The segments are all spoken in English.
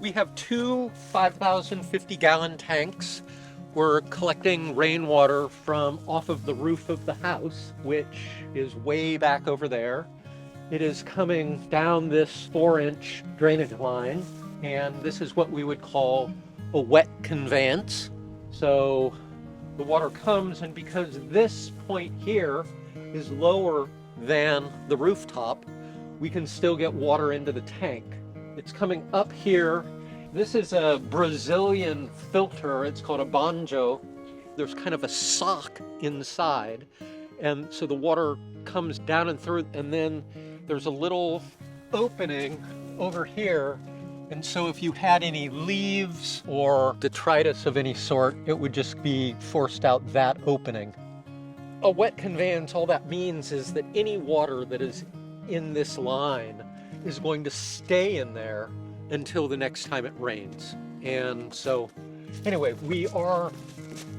We have two 5,050 gallon tanks. We're collecting rainwater from off of the roof of the house, which is way back over there. It is coming down this 4-inch drainage line, and this is what we would call a wet conveyance. So the water comes, and because this point here is lower than the rooftop, we can still get water into the tank. It's coming up here. This is a Brazilian filter. It's called a banjo. There's kind of a sock inside, and so the water comes down and through, and then there's a little opening over here. And so if you had any leaves or detritus of any sort, it would just be forced out that opening. A wet conveyance, all that means is that any water that is in this line is going to stay in there until the next time it rains. And so anyway, we are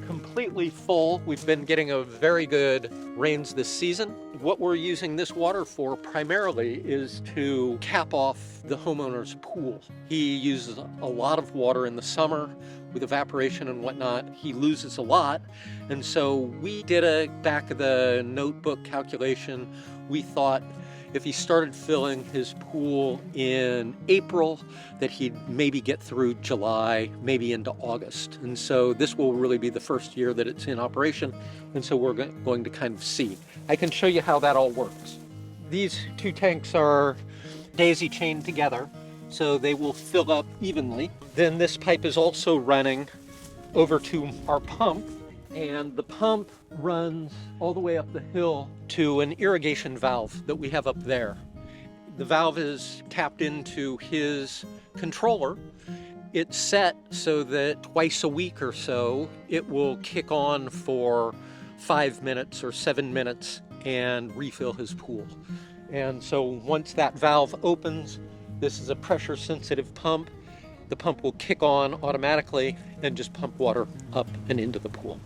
completely full. We've been getting a very good rains this season. What we're using this water for primarily is to cap off the homeowner's pool. He uses a lot of water in the summer with evaporation and whatnot. He loses a lot. And so we did a back of the notebook calculation. We thought if he started filling his pool in April, that he'd maybe get through July, maybe into August. And so this will really be the first year that it's in operation. And so we're going to kind of see. I can show you how that all works. These two tanks are daisy chained together, so they will fill up evenly. Then this pipe is also running over to our pump, and the pump runs all the way up the hill to an irrigation valve that we have up there. The valve is tapped into his controller. It's set so that twice a week or so, it will kick on for 5 minutes or 7 minutes and refill his pool. And so once that valve opens, this is a pressure sensitive pump. The pump will kick on automatically and just pump water up and into the pool.